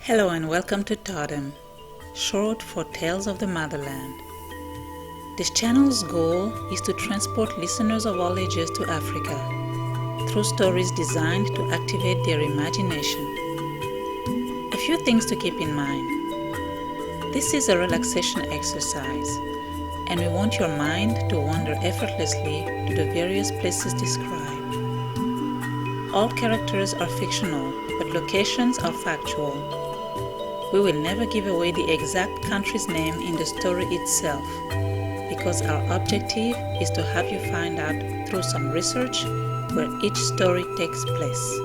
Hello and welcome to TOTM, short for Tales of the Motherland. This channel's goal is to transport listeners of all ages to Africa through stories designed to activate their imagination. A few things to keep in mind. This is a relaxation exercise, and we want your mind to wander effortlessly to the various places described. All characters are fictional, but locations are factual. We will never give away the exact country's name in the story itself, because our objective is to have you find out through some research where each story takes place.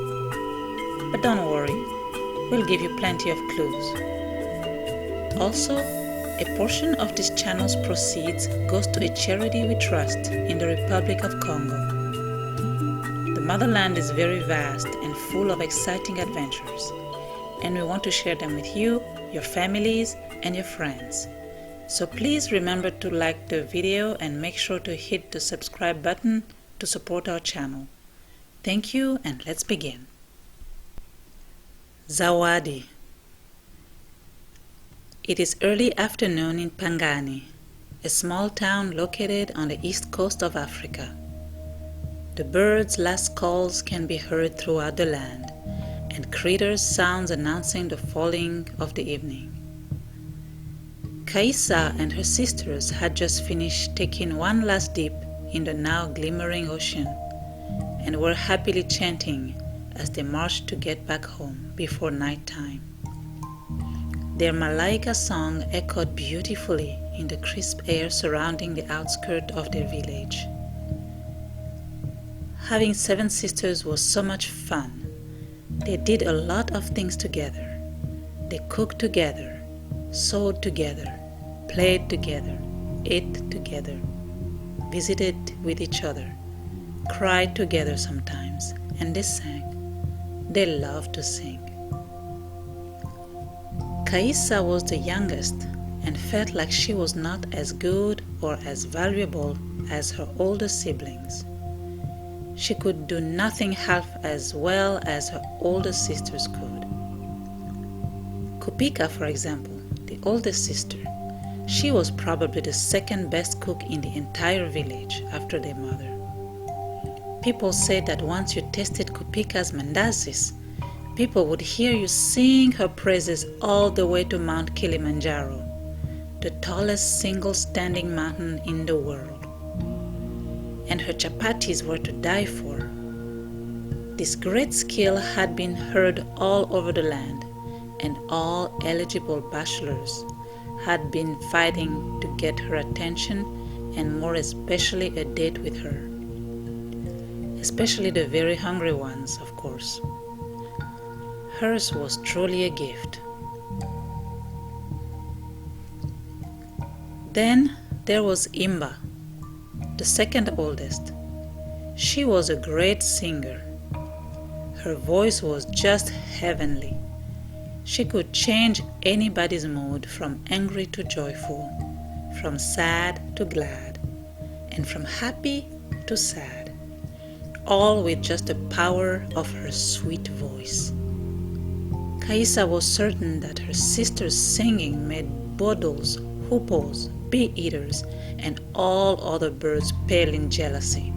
But don't worry, we'll give you plenty of clues. Also, a portion of this channel's proceeds goes to a charity we trust in the Republic of Congo. The motherland is very vast and full of exciting adventures, and we want to share them with you, your families, and your friends. So please remember to like the video and make sure to hit the subscribe button to support our channel. Thank you, and let's begin. Zawadi. It is early afternoon in Pangani, a small town located on the east coast of Africa. The birds' last calls can be heard throughout the land, and critters' sounds announcing the falling of the evening. Kaisa and her sisters had just finished taking one last dip in the now glimmering ocean, and were happily chanting as they marched to get back home before night time. Their Malaika song echoed beautifully in the crisp air surrounding the outskirts of their village. Having 7 sisters was so much fun. They did a lot of things together. They cooked together, sewed together, played together, ate together, visited with each other, cried together sometimes, and they sang. They loved to sing. Kaisa was the youngest and felt like she was not as good or as valuable as her older siblings. She could do nothing half as well as her older sisters could. Kupika, for example, the oldest sister, she was probably the second best cook in the entire village after their mother. People said that once you tasted Kupika's mandazis, people would hear you sing her praises all the way to Mount Kilimanjaro, the tallest single standing mountain in the world. And her chapatis were to die for. This great skill had been heard all over the land, and all eligible bachelors had been fighting to get her attention, and more especially a date with her. Especially the very hungry ones, of course. Hers was truly a gift. Then there was Imba, the second oldest. She was a great singer. Her voice was just heavenly. She could change anybody's mood from angry to joyful, from sad to glad, and from happy to sad, all with just the power of her sweet voice. Kaisa was certain that her sister's singing made boodles, hoopos, bee-eaters, and all other birds pale in jealousy.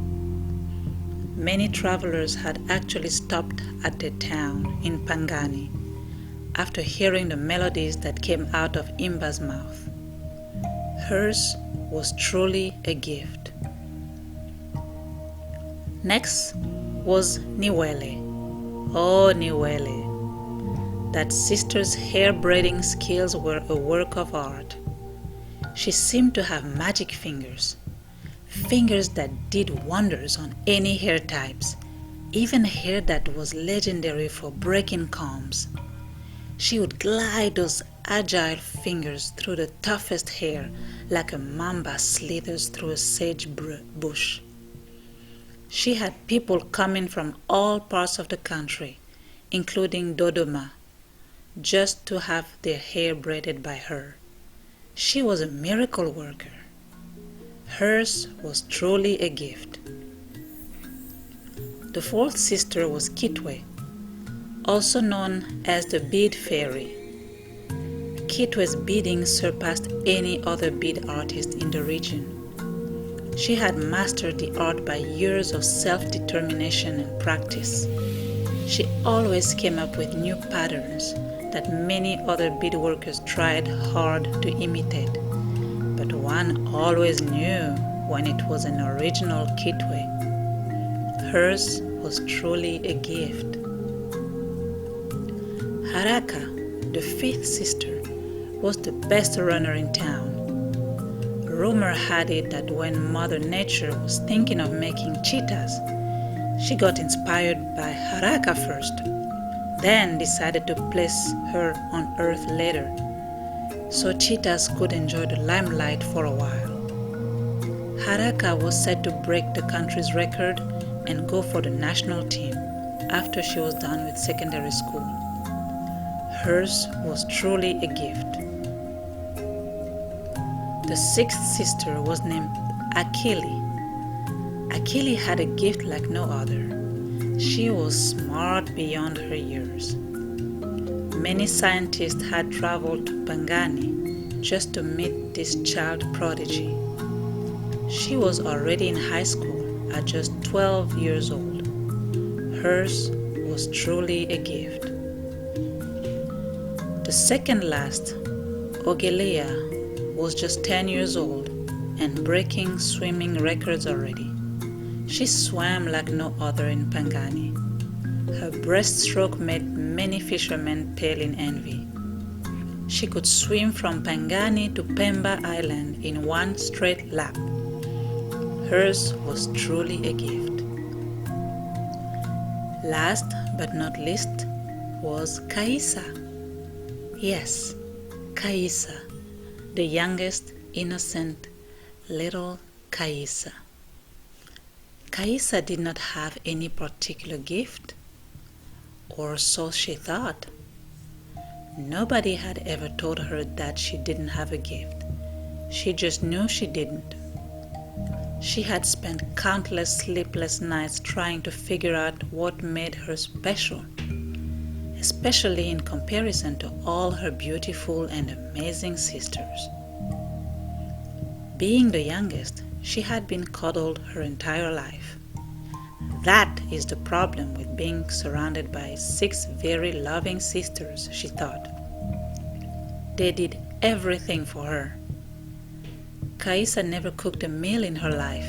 Many travelers had actually stopped at the town in Pangani after hearing the melodies that came out of Imba's mouth. Hers was truly a gift. Next was Niwele. Oh, Niwele. That sister's hair braiding skills were a work of art. She seemed to have magic fingers, fingers that did wonders on any hair types, even hair that was legendary for breaking combs. She would glide those agile fingers through the toughest hair like a mamba slithers through a sage bush. She had people coming from all parts of the country, including Dodoma, just to have their hair braided by her. She was a miracle worker. Hers was truly a gift. The 4th sister was Kitwe, also known as the Bead Fairy. Kitwe's beading surpassed any other bead artist in the region. She had mastered the art by years of self-determination and practice. She always came up with new patterns that many other beadworkers tried hard to imitate. But one always knew when it was an original Kitwe. Hers was truly a gift. Haraka, the fifth sister, was the best runner in town. Rumor had it that when Mother Nature was thinking of making cheetahs, she got inspired by Haraka first, then decided to place her on Earth later, so cheetahs could enjoy the limelight for a while. Haraka was set to break the country's record and go for the national team after she was done with secondary school. Hers was truly a gift. The sixth sister was named Akili. Akili had a gift like no other. She was smart beyond her years. Many scientists had traveled to Pangani just to meet this child prodigy. She was already in high school at just 12 years old. Hers was truly a gift. The second last, Ogelea, was just 10 years old and breaking swimming records already. She swam like no other in Pangani. Her breaststroke made many fishermen pale in envy. She could swim from Pangani to Pemba Island in one straight lap. Hers was truly a gift. Last but not least was Kaisa. Yes, Kaisa, the youngest, innocent, little Kaisa. Kaisa did not have any particular gift, or so she thought. Nobody had ever told her that she didn't have a gift. She just knew she didn't. She had spent countless sleepless nights trying to figure out what made her special, especially in comparison to all her beautiful and amazing sisters. Being the youngest, she had been coddled her entire life. That is the problem with being surrounded by 6 very loving sisters, she thought. They did everything for her. Kaisa never cooked a meal in her life.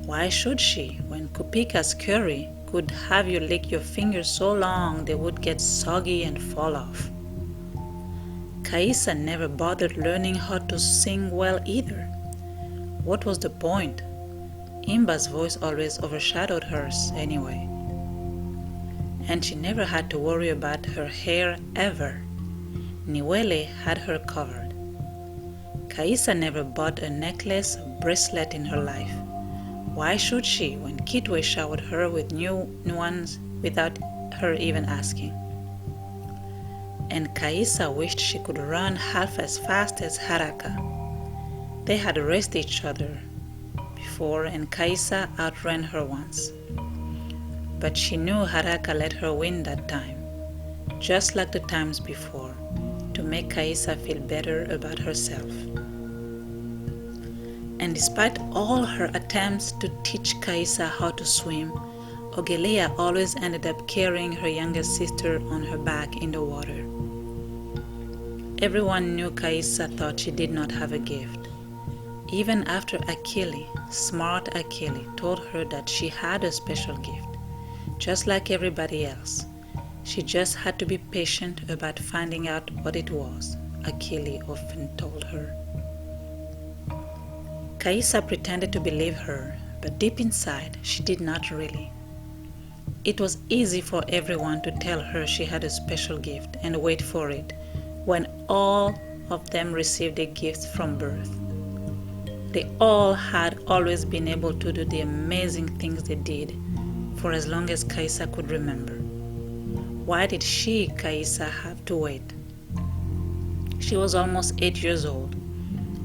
Why should she, when Kupika's curry could have you lick your fingers so long they would get soggy and fall off? Kaisa never bothered learning how to sing well either. What was the point? Imba's voice always overshadowed hers anyway. And she never had to worry about her hair ever. Niwele had her covered. Kaisa never bought a necklace or bracelet in her life. Why should she when Kitwe showered her with new ones without her even asking? And Kaisa wished she could run half as fast as Haraka. They had raced each other before and Kaisa outran her once. But she knew Haraka let her win that time, just like the times before, to make Kaisa feel better about herself. And despite all her attempts to teach Kaisa how to swim, Ogelea always ended up carrying her younger sister on her back in the water. Everyone knew Kaisa thought she did not have a gift. Even after Akili, smart Akili, told her that she had a special gift, just like everybody else. She just had to be patient about finding out what it was, Akili often told her. Kaisa pretended to believe her, but deep inside, she did not really. It was easy for everyone to tell her she had a special gift and wait for it, when all of them received a gift from birth. They all had always been able to do the amazing things they did for as long as Kaisa could remember. Why did she, Kaisa, have to wait? She was almost 8 years old,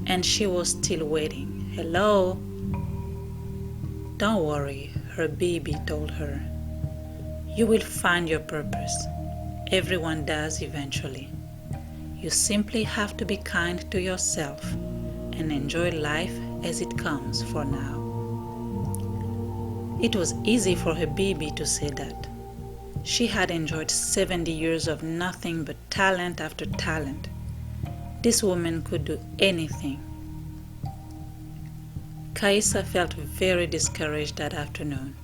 and she was still waiting. Hello? Don't worry, her baby told her. You will find your purpose. Everyone does eventually. You simply have to be kind to yourself and enjoy life as it comes for now. It was easy for her baby to say that. She had enjoyed 70 years of nothing but talent after talent. This woman could do anything. Kaisa felt very discouraged that afternoon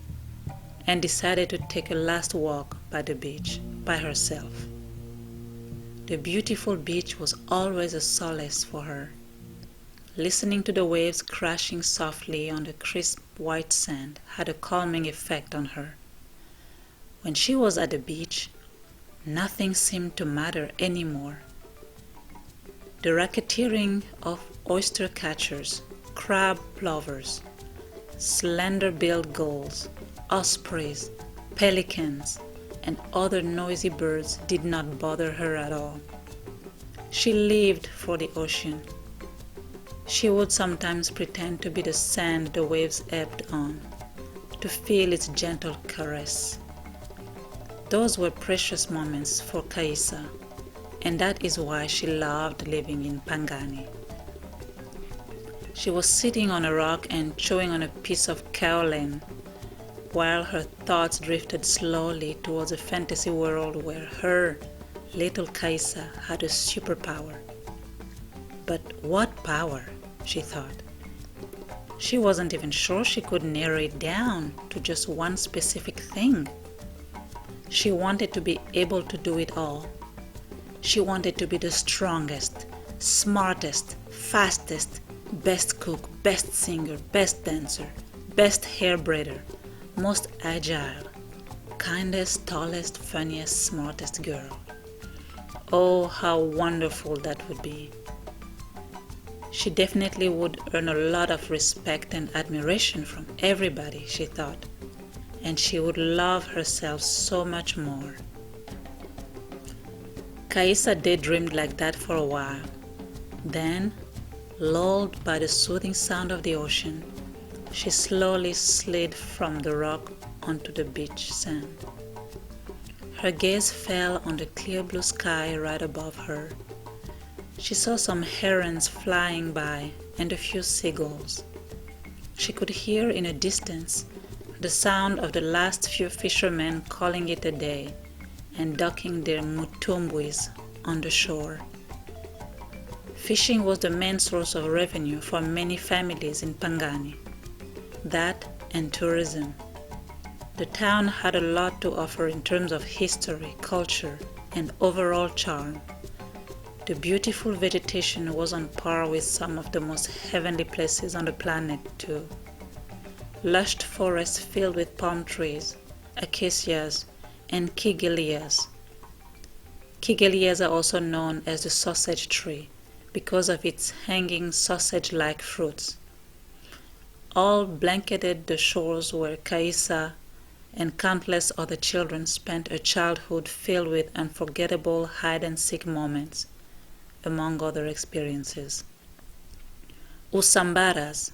and decided to take a last walk by the beach by herself. The beautiful beach was always a solace for her. Listening to the waves crashing softly on the crisp white sand had a calming effect on her. When she was at the beach, nothing seemed to matter anymore. The racketeering of oyster catchers, crab plovers, slender-billed gulls, ospreys, pelicans, and other noisy birds did not bother her at all. She lived for the ocean. She would sometimes pretend to be the sand the waves ebbed on, to feel its gentle caress. Those were precious moments for Kaisa, and that is why she loved living in Pangani. She was sitting on a rock and chewing on a piece of kaolin, while her thoughts drifted slowly towards a fantasy world where her, little Kaisa, had a superpower. But what power? She thought. She wasn't even sure she could narrow it down to just one specific thing. She wanted to be able to do it all. She wanted to be the strongest, smartest, fastest, best cook, best singer, best dancer, best hair braider, most agile, kindest, tallest, funniest, smartest girl. Oh, how wonderful that would be. She definitely would earn a lot of respect and admiration from everybody, she thought, and she would love herself so much more. Kaisa daydreamed like that for a while. Then, lulled by the soothing sound of the ocean, she slowly slid from the rock onto the beach sand. Her gaze fell on the clear blue sky right above her. She saw some herons flying by and a few seagulls. She could hear in a distance the sound of the last few fishermen calling it a day and docking their mutumbwis on the shore. Fishing was the main source of revenue for many families in Pangani. That and tourism. The town had a lot to offer in terms of history, culture, and overall charm. The beautiful vegetation was on par with some of the most heavenly places on the planet too. Lush forests filled with palm trees, acacias, and kigelias. Kigelias are also known as the sausage tree because of its hanging sausage-like fruits. All blanketed the shores where Kaisa and countless other children spent a childhood filled with unforgettable hide-and-seek moments, among other experiences. Usambaras,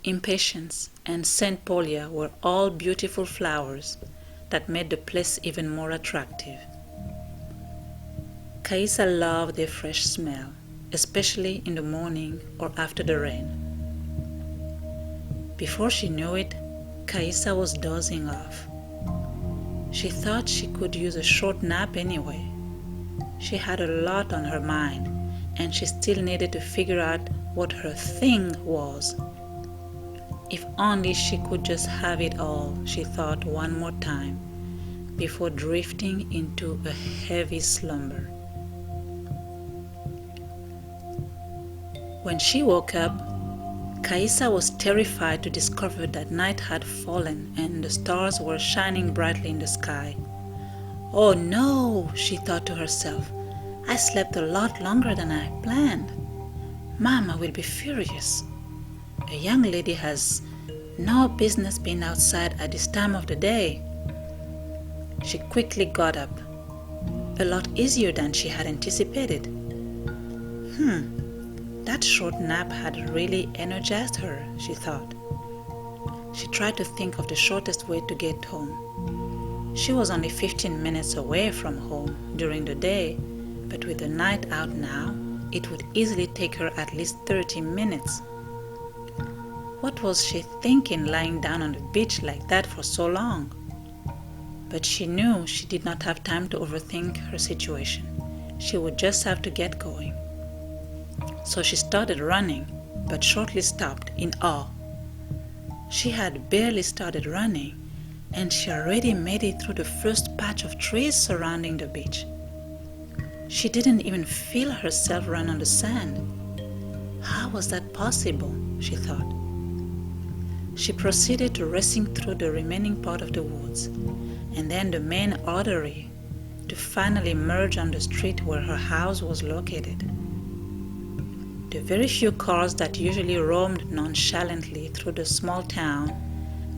impatience, and St. Polia were all beautiful flowers that made the place even more attractive. Kaisa loved their fresh smell, especially in the morning or after the rain. Before she knew it, Kaisa was dozing off. She thought she could use a short nap anyway. She had a lot on her mind, and she still needed to figure out what her thing was. If only she could just have it all, she thought one more time, before drifting into a heavy slumber. When she woke up, Kaisa was terrified to discover that night had fallen and the stars were shining brightly in the sky. Oh no, she thought to herself, I slept a lot longer than I planned. Mama will be furious. A young lady has no business being outside at this time of the day. She quickly got up, a lot easier than she had anticipated. That short nap had really energized her, she thought. She tried to think of the shortest way to get home. She was only 15 minutes away from home during the day, but with the night out now, it would easily take her at least 30 minutes. What was she thinking lying down on the beach like that for so long? But she knew she did not have time to overthink her situation. She would just have to get going. So she started running, but shortly stopped in awe. She had barely started running, and she already made it through the first patch of trees surrounding the beach. She didn't even feel herself run on the sand. How was that possible, she thought. She proceeded to racing through the remaining part of the woods, and then the main artery, to finally merge on the street where her house was located. The very few cars that usually roamed nonchalantly through the small town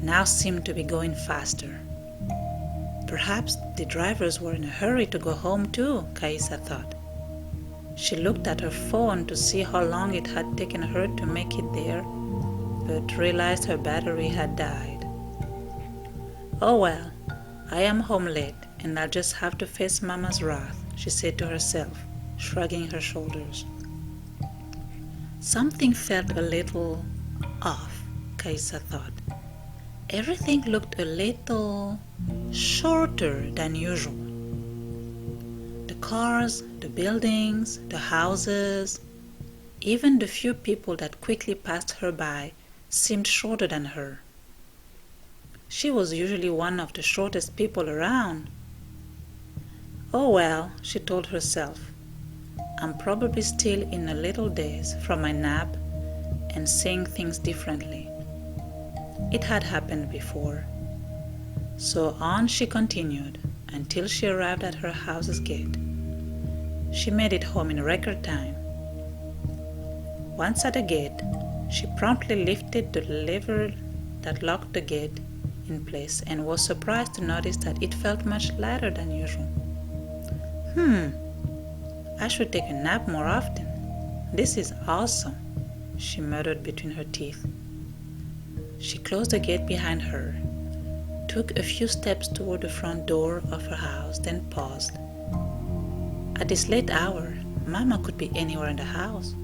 now seemed to be going faster. Perhaps the drivers were in a hurry to go home too, Kaisa thought. She looked at her phone to see how long it had taken her to make it there, but realized her battery had died. Oh well, I am home late and I'll just have to face Mama's wrath, she said to herself, shrugging her shoulders. Something felt a little off, Kaisa thought. Everything looked a little shorter than usual. The cars, the buildings, the houses, even the few people that quickly passed her by seemed shorter than her. She was usually one of the shortest people around. Oh well, she told herself, I'm probably still in a little daze from my nap and seeing things differently. It had happened before. So on she continued until she arrived at her house's gate. She made it home in record time. Once at the gate, she promptly lifted the lever that locked the gate in place and was surprised to notice that it felt much lighter than usual. I should take a nap more often. This is awesome, she muttered between her teeth. She closed the gate behind her, took a few steps toward the front door of her house, then paused. At this late hour, Mama could be anywhere in the house.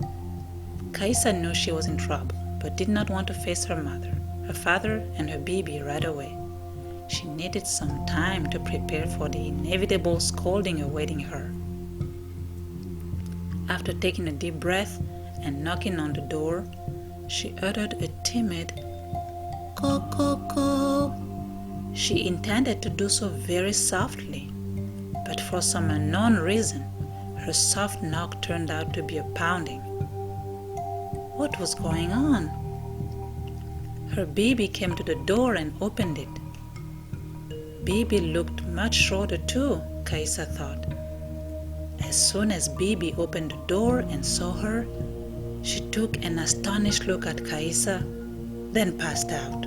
Kaisa knew she was in trouble, but did not want to face her mother, her father, and her baby right away. She needed some time to prepare for the inevitable scolding awaiting her. After taking a deep breath and knocking on the door, she uttered a timid "Ko-ko-ko." She intended to do so very softly, but for some unknown reason, her soft knock turned out to be a pounding. What was going on? Her baby came to the door and opened it. Baby looked much shorter too, Kaisa thought. As soon as Baby opened the door and saw her, she took an astonished look at Kaisa, then passed out.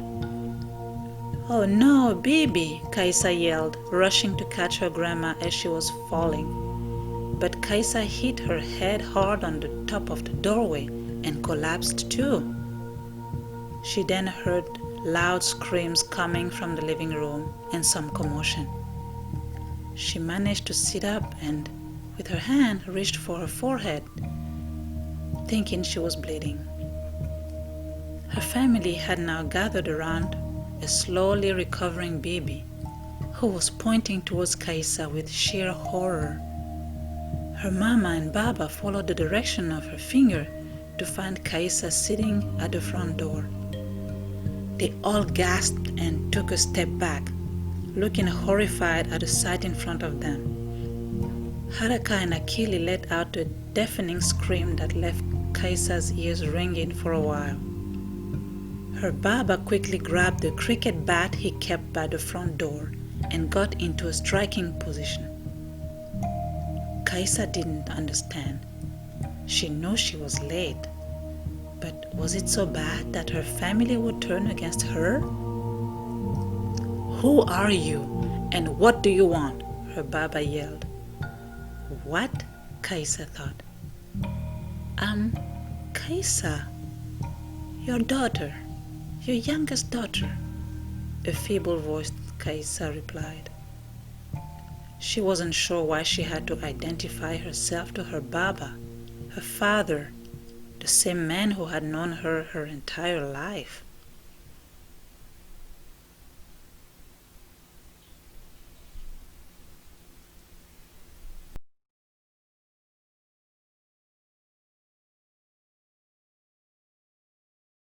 Oh no, Baby, Kaisa yelled, rushing to catch her grandma as she was falling. But Kaisa hit her head hard on the top of the doorway and collapsed too. She then heard loud screams coming from the living room and some commotion. She managed to sit up and, with her hand, reached for her forehead, thinking she was bleeding. Her family had now gathered around a slowly recovering Baby, who was pointing towards Kaisa with sheer horror. Her mama and Baba followed the direction of her finger to find Kaisa sitting at the front door. They all gasped and took a step back, looking horrified at the sight in front of them. Haraka and Akili let out a deafening scream that left Kaisa's ears ringing for a while. Her Baba quickly grabbed the cricket bat he kept by the front door and got into a striking position. Kaisa didn't understand. She knew she was late. But was it so bad that her family would turn against her? Who are you and what do you want? Her Baba yelled. What? Kaisa thought. Kaisa, your daughter, your youngest daughter, a feeble-voiced Kaisa replied. She wasn't sure why she had to identify herself to her Baba, her father, the same man who had known her entire life.